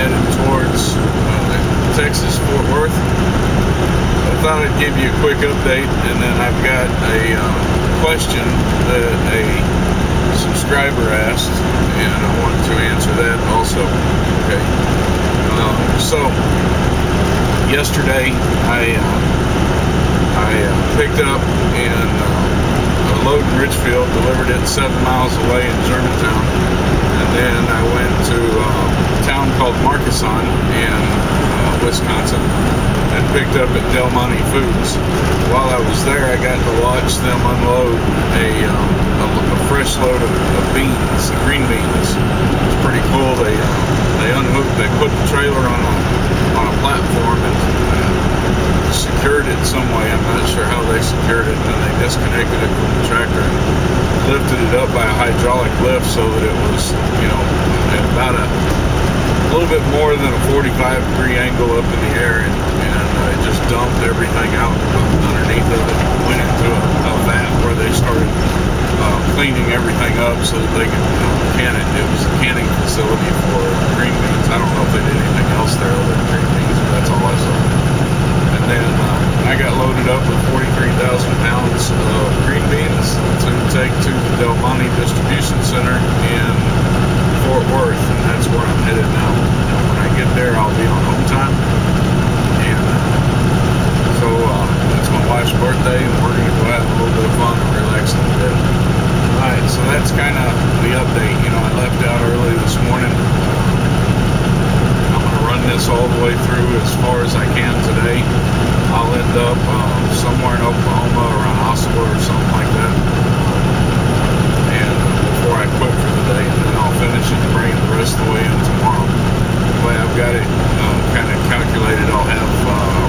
headed towards Texas, Fort Worth. I thought I'd give you a quick update, and then I've got a question that a subscriber asked, and I want to answer that also. Okay. So yesterday I picked up and a load in Richfield, delivered it 7 miles away in Germantown, and then I went to a town called Markesan in Wisconsin and picked up at Del Monte Foods. While I was there, I got to watch them unload a fresh load of beans, green beans. It's pretty cool. They unhooked, they put the trailer on a platform and secured it some way. I'm not sure how they secured it. Then they disconnected it from the tractor and lifted it up by a hydraulic lift so that it was, at about a little bit more than a 45-degree angle up in the air, and it just dumped everything out underneath of it. Went into a vat where they started cleaning everything up so that they could can it. It was a canning facility for green beans. I don't know if they did anything else there other than green beans, but that's all I saw. And then I got loaded up with 43,000 pounds of green beans to take to the Del Monte Distribution Center in Fort Worth, and that's where I'm headed now. When I get there, I'll be on home time, and so it's my wife's birthday, and we're going to go have a little bit of fun and relax a little bit. Alright, so that's kind of the update. I left out early this morning. I'm going to run this all the way through as far as I can today. I'll end up somewhere in Oklahoma, around Osceola or something like that, and before I quit for the day, and then I'll finish it and bring it the rest of the way in tomorrow. The way I've got it kind of calculated, I'll have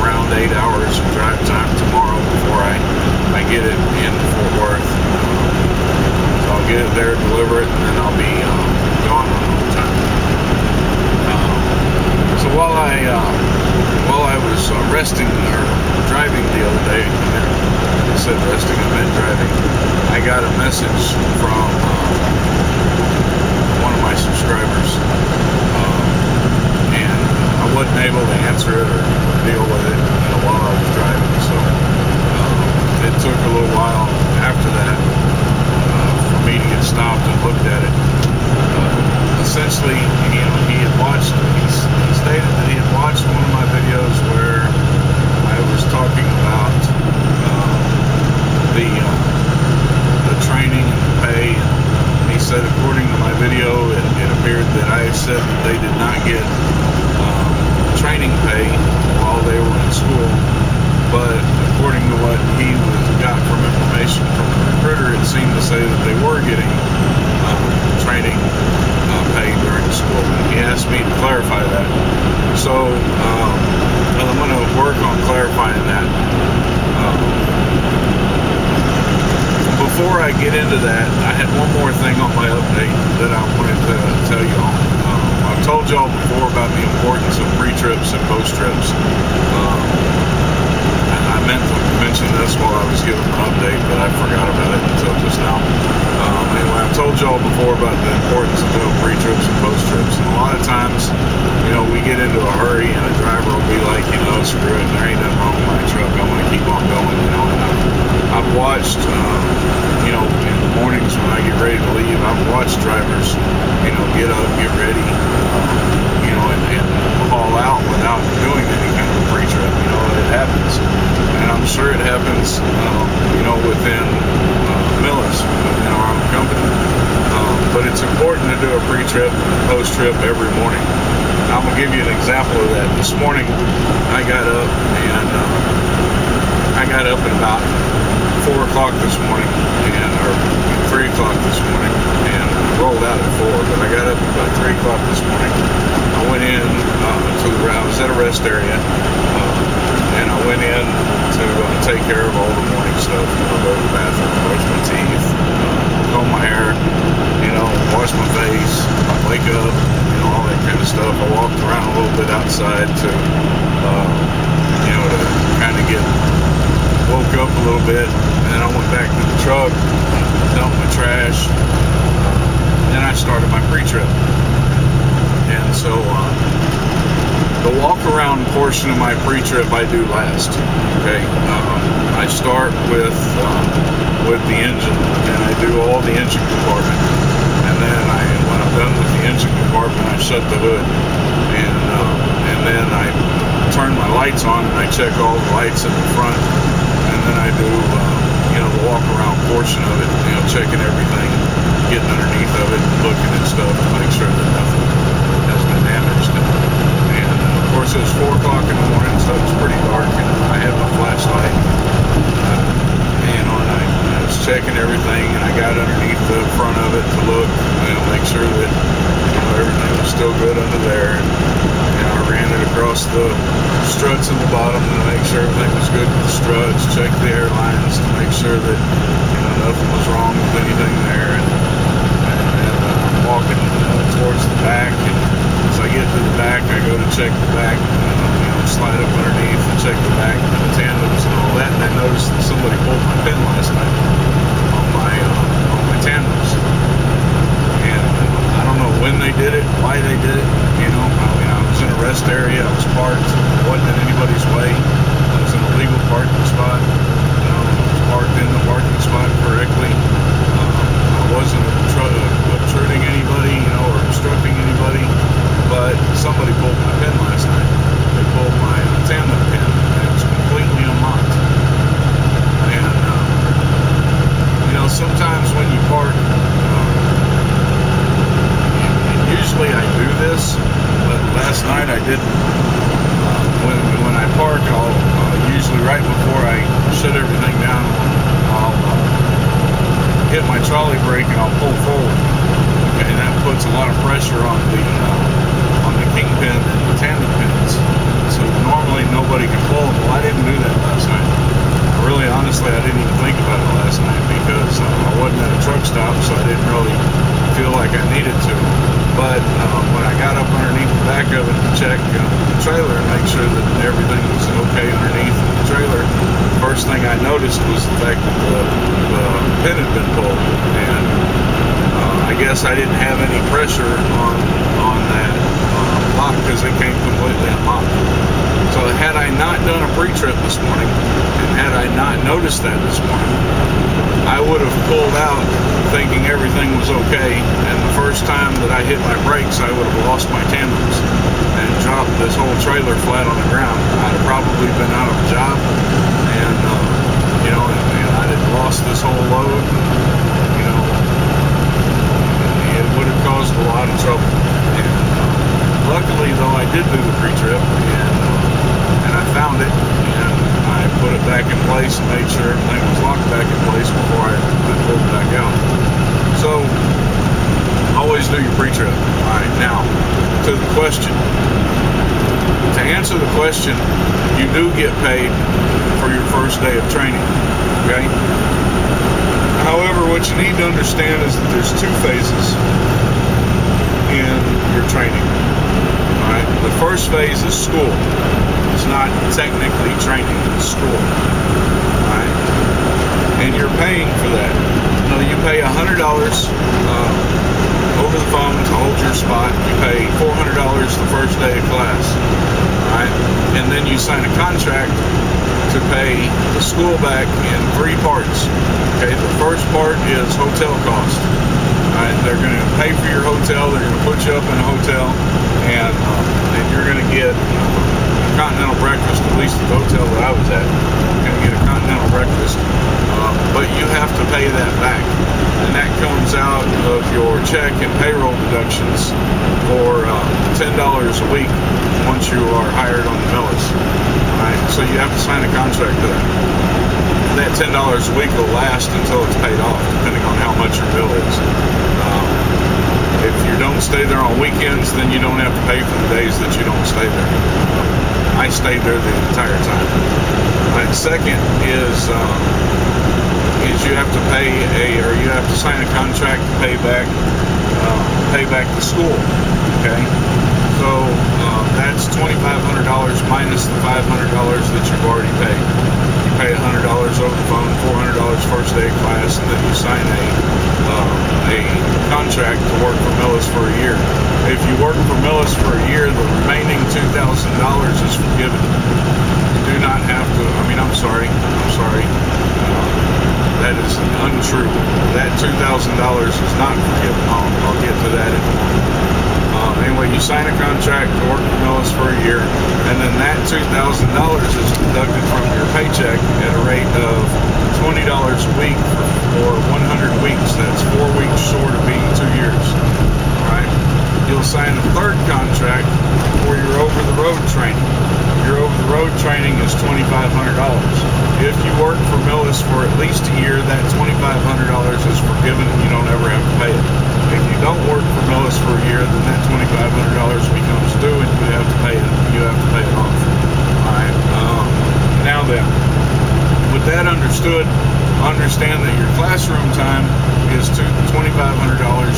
around 8 hours of drive time tomorrow before I get it in Fort Worth. So I'll get it there, deliver it, and then I'll be gone on home time. So while I was resting or driving the other day, I said resting, I meant driving, I got a message from one of my subscribers, and I wasn't able to answer it or deal with it while I was driving, so it took a little while after that for me to get stopped and looked at it. Essentially, he had watched, he stated that he had watched one of my videos where I was talking about the training and the pay. And he said, according to my video, it appeared that I said that they did not get training pay while they were in school, but according to what he got from information from the recruiter, it seemed to say that they were getting training pay during school. He asked me to clarify that, so I'm going to work on clarifying that. Before I get into that, I had one more thing on my update that I wanted to tell you all. I've told y'all before about the importance of pre-trips and post-trips. I meant to mention this while I was giving an update, but I forgot about it until just now. Anyway, I've told y'all before about the importance of doing pre-trips and post-trips. And a lot of times, we get into a hurry and a driver will be like, screw it, there ain't nothing wrong with my truck, I'm going to keep on going, and I've watched, in the mornings when I get ready to leave, I've watched drivers, get up, get ready, and haul out without doing any kind of pre-trip. It happens. And I'm sure it happens, within Millis, within our own company. But it's important to do a pre-trip and post-trip every morning. I'm going to give you an example of that. This morning, I got up at about 4 o'clock this morning, or 3 o'clock this morning, and rolled out at 4, but I got up at about 3 o'clock this morning. I went in I was at a rest area, and I went in to take care of all the morning stuff, go to the bathroom, brush my teeth, comb my hair, wash my face, wake up, all that kind of stuff. I walked around a little bit outside to kind of get woke up a little bit, and then I went back to the truck, dumped my trash, and then I started my pre-trip. And so walk-around portion of my pre-trip I do last. Okay, I start with the engine, and I do all the engine compartment, and then when I'm done with the engine compartment, I shut the hood, and then I turn my lights on, and I check all the lights in the front, and then I do the walk-around portion of it, checking everything, getting underneath of it, looking at stuff to make sure that nothing has been damaged. And of course, it was 4 o'clock in the morning, so it was pretty dark, and I had my flashlight, and I was checking everything, and I got underneath the front of it to look, make sure that everything was still good under there. And I ran it across the struts in the bottom to make sure everything was good with the struts, checked the airlines to make sure that nothing was wrong with anything there. And I'm walking towards the back, and as I get to the back, I go to check the back, slide up underneath and check the back and the tandems and all that. And I noticed that somebody pulled my pin last night on my tandems. And I don't know when they did it, why they did it. I was in a rest area, I was parked, wasn't in anybody's way. I was in a legal parking spot. I was parked in the parking spot correctly. I wasn't obtruding anybody, or obstructing anybody, but somebody pulled my pin last night. They pulled my tandem pin, and it was completely unlocked. And sometimes when you park, usually I do this, but last night I didn't. When I park, I'll usually right before I shut everything down, I'll hit my trolley brake and I'll pull forward. Okay, and that puts a lot of pressure on the kingpin and the tandem pins. So normally nobody can pull them. Well, I didn't do that last night. Really, honestly, I didn't even think about it last night because I wasn't at a truck stop, so I didn't really feel like I needed to. But when I got up underneath the back of it to check the trailer and make sure that everything was okay underneath the trailer, first thing I noticed was the fact that the pin had been pulled. And I guess I didn't have any pressure on that lock because it came completely unlocked. So had I not done a pre-trip this morning, and had I not noticed that this morning, I would have pulled out thinking everything was okay, and the first time that I hit my brakes, I would have lost my tandems and dropped this whole trailer flat on the ground. I'd have probably been out of a job, and I'd have lost this whole load. It would have caused a lot of trouble. And luckily, though, I did do the pre-trip, and I found it, and I put it back in place and made sure everything was locked back in place before I pulled it back out. So, always do your pre-trip. Alright, now, to the question. To answer the question, you do get paid for your first day of training, okay? However, what you need to understand is that there's 2 phases in your training. Alright, the first phase is school. It's not technically training, it's school. Alright, and you're paying for that. You pay $100 over the phone to hold your spot. You pay $400 the first day of class. Alright, and then you sign a contract to pay the school back in 3 parts. Okay, the first part is hotel cost. Alright, they're going to pay for your hotel. They're going to put you up in a hotel, and you're going to get a continental breakfast. At least at the hotel that I was at, you're going to get a continental breakfast, but you have to pay that back, and that comes out of your check and payroll deductions for $10 a week once you are hired on the millis. Alright, so you have to sign a contract for that. That $10 a week will last until it's paid off, depending on how much your bill is. If you don't stay there on weekends, then you don't have to pay for the days that you don't stay there. I stayed there the entire time. Right, second is you have to you have to sign a contract to pay back the school. Okay, so that's $2,500 minus the $500 that you've already paid. You pay $100 over the phone, $400 first day of class, and then you sign a contract to work for Millis for a year. If you work for Millis for a year, the remaining $2,000 is forgiven. You do not have to. I'm sorry. That is untrue. That $2,000 is not forgiven. I'll get to that in a moment. Anyway, you sign a contract to work for Millis for a year, and then that $2,000 is deducted from your paycheck at a rate of $20 a week for 100 weeks. That's 4 weeks short of being 2 years. All right. You'll sign a third contract for your over-the-road training. Your over-the-road training is $2,500. If you work for Millis for at least a year, that $2,500 is forgiven and you don't ever have to pay it. If you don't work for Millis for a year, then that $2,500 becomes due and you have to pay it. You have to pay it off. All right. Now then, with that understood, understand that your classroom time is $2,500.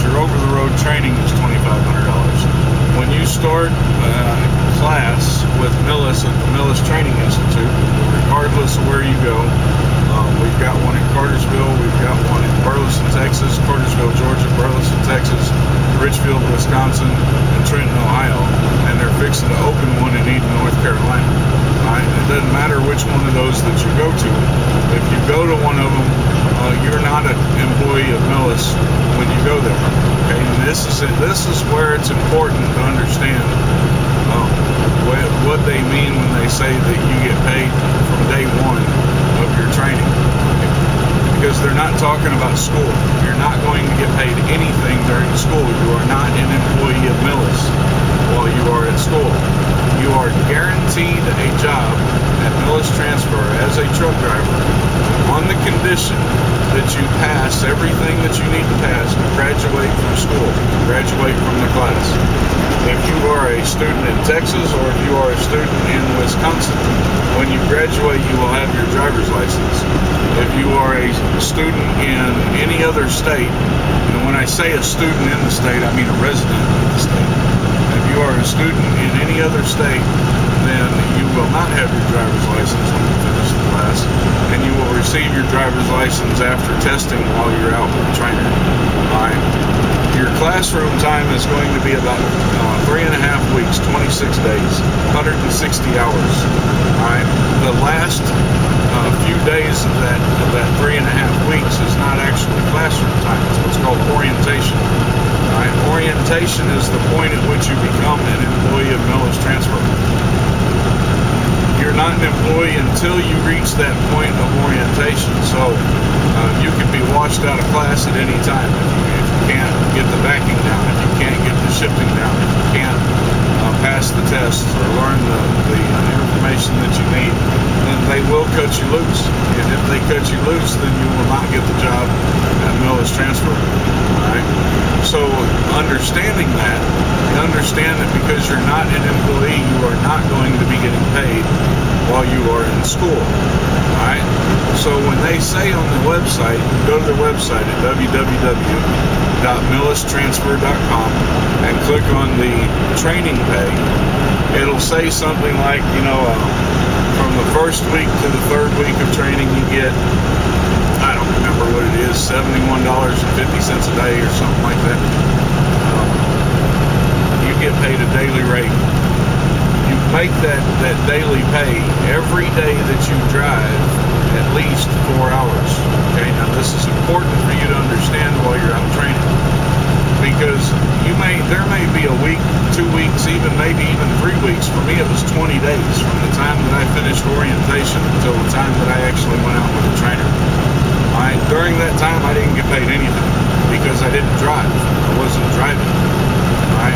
Your over-the-road training is $2,500. When you start class with Millis at the Millis Training Institute, regardless of where you go, we've got one in Cartersville, we've got one in Burleson, Texas, Cartersville, Georgia, Burleson, Texas, Richfield, Wisconsin, and Trenton, Ohio, and they're fixing to open one in Eden, North Carolina. Right? It doesn't matter which one of those that you go to. If you go to one of them, you're not an employee of Millis when you go there. Okay, and this is where it's important to understand what they mean when they say that you get paid from day one of your training. Because they're not talking about school. You're not going to get paid anything during school. You are not an employee of Millis while you are at school. You are guaranteed a job at Millis Transfer as a truck driver on the condition that you pass everything that you need to pass to graduate from school, graduate from the class. If you are a student in Texas or if you are a student in Wisconsin, when you graduate you will have your driver's license. If you are a student in any other state, and when I say a student in the state, I mean a resident in the state. If you are a student in any other state, then you will not have your driver's license when you finish the class, and you will receive your driver's license after testing while you're out with the trainer. All right. Your classroom time is going to be about 3.5 weeks, 26 days, 160 hours. All right. The last few days of that 3.5 weeks is not actually classroom time. It's what's called orientation. All right. Orientation is the point at which you become an employee of Millis Transfer. You're not an employee until you reach that point of orientation. So you can be washed out of class at any time if you can't get the backing down, if you can't get the shifting down, if you can't pass the tests or learn the information that you need, then they will cut you loose. And if they cut you loose, then you will not get the job at Millis Transfer. All right. So understanding that, you understand that because you're not an employee, you are not going to be getting paid while you are in school. All right. So when they say on the website, go to their website at www.millistransfer.com and click on the training pay. It'll say something like, from the first week to the third week of training, you get, I don't remember what it is, $71.50 a day or something like that. You get paid a daily rate. You make that daily pay every day that you drive at least 4 hours. Okay, now this is important for you to understand while you're out training, because there may be a week, 2 weeks, maybe even 3 weeks. For me, it was 20 days from the time that I finished orientation until the time that I actually went out with a trainer. All right, during that time, I didn't get paid anything because I didn't drive. I wasn't driving. All right,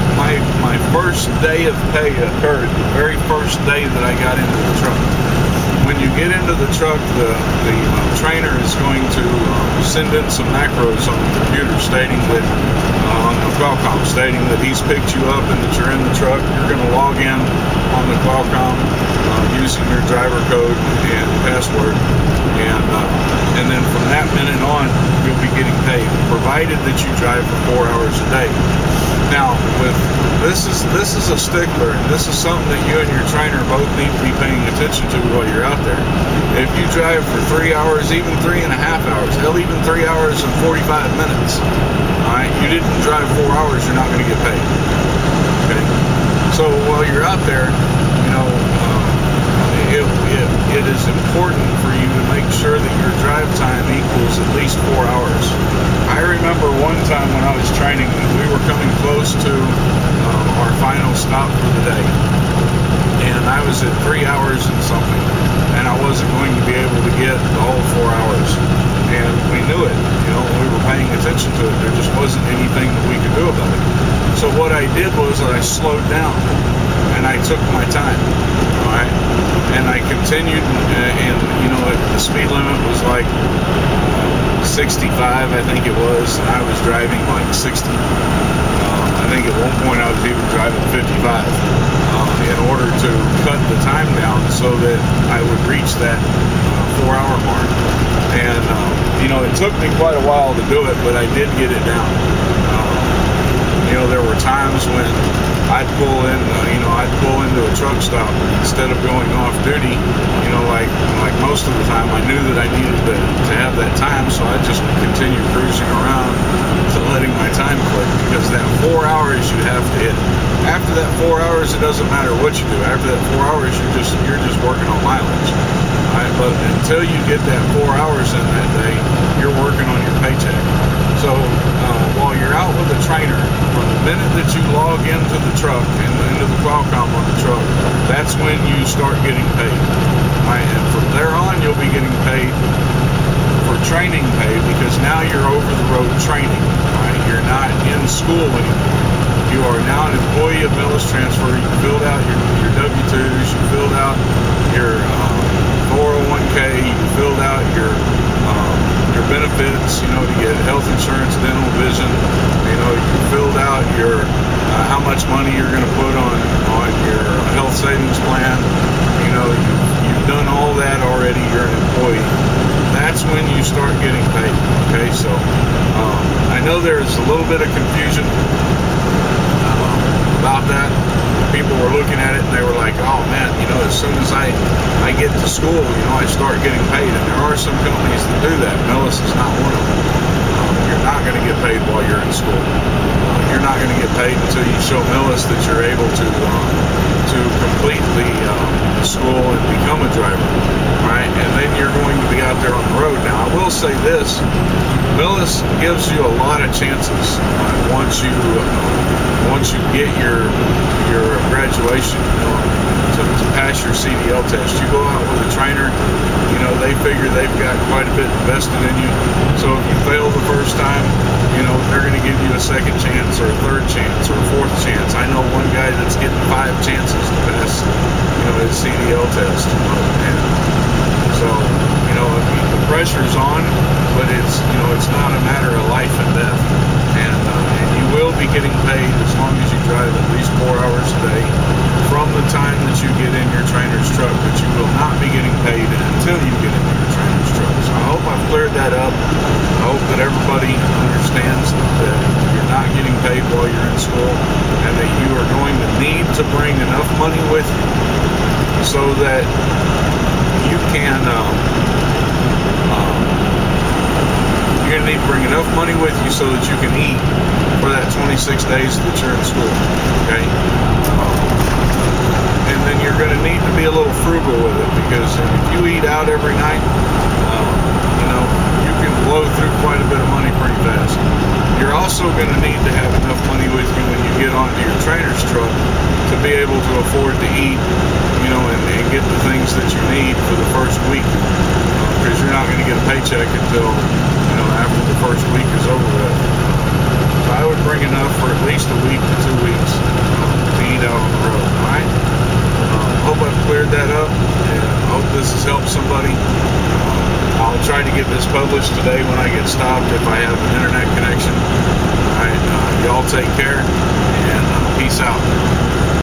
my first day of pay occurred the very first day that I got into the truck. When you get into the truck, the trainer is going to send in some macros on the computer stating that, on the Qualcomm, stating that he's picked you up and that you're in the truck. You're going to log in on the Qualcomm using your driver code and password, and then from that minute on, you'll be getting paid, provided that you drive for 4 hours a day. Now, with this is a stickler, and this is something that you and your trainer both need to be paying attention to while you're out there. If you drive for 3 hours, even 3.5 hours, hell, even 3 hours and 45 minutes, all right, you didn't drive 4 hours, you're not going to get paid. Okay, so while you're out there, it is important for you to make sure that your drive time equals at least 4 hours. I remember one time when I was training, we were coming close to our final stop for the day, and I was at 3 hours and something, and I wasn't going to be able to get the whole 4 hours, and we knew it. We were paying attention to it. There just wasn't anything that we could do about it. So what I did was I slowed down, and I took my time, all right? And I continued, and the speed limit was like 65, I think it was, and I was driving like 60. I think at one point I was even driving 55 in order to cut the time down so that I would reach that 4-hour mark. And it took me quite a while to do it, but I did get it down. There were times when I'd pull into a truck stop instead of going off duty. Like most of the time, I knew that I needed to have that time, so I just continued cruising around to letting my time click, because that 4 hours you have to hit. After that 4 hours, it doesn't matter what you do. After that 4 hours, you're just working on mileage. Right? But until you get that 4 hours in that day, you're working on your paycheck. So while you're out with a trainer, from the minute that you log into the truck and into the Qualcomm on the truck, that's when you start getting paid. Right? And from there on, you'll be getting paid for training pay, because now you're over the road training. Right? You're not in school anymore. You are now an employee of Millis Transfer. You filled out your W-2s. You filled out your 401k. You filled out your benefits, to get health insurance, dental, vision. You filled out your how much money you're going to put on your health savings plan. You've done all that already. You're an employee. That's when you start getting paid. Okay, so I know there's a little bit of confusion about that. People were looking at it and they were like, oh man, as soon as I get to school, I start getting paid. And there are some companies that do that. Millis is not one of them. You're not going to get paid while you're in school. You're not going to get paid until you show Millis that you're able to complete the school and become a driver, right? And then you're going to be out there on the road. Now, I will say this: Millis gives you a lot of chances once you get your graduation, to pass your CDL test. You go out with a trainer, they figure they've got quite a bit invested in you. So if you fail the first time, they're going to give you a second chance or a third chance or a fourth chance. I know one guy that's getting 5 chances to pass, his CDL test. And so, the pressure's on, but it's not a matter of life and death. And you will be getting paid as long as you drive at least 4 hours a day from the time that you get in your trainer's truck, but you will not be getting paid until you get in your trainer's truck. So I hope I've cleared that up. I hope that everybody understands that you're not getting paid while you're in school, and that you are going to need to bring enough money with you so that you can you're going to need to bring enough money with you so that you can eat for that 26 days that you're in school. Okay? And then you're going to need to be a little frugal with it, because if you eat out every night, you can blow through quite a bit of money pretty fast. You're also going to need to have enough money with you when you get onto your trainer's truck to be able to afford to eat, and get the things that you need for the first week, because you're not going to get a paycheck until after the first week is over with. So I would bring enough for at least a week to 2 weeks to eat out on the road. All right. Hope I've cleared that up, and I hope this has helped somebody. I'll try to get this published today when I get stopped, if I have an internet connection. All right. Y'all take care, and peace out.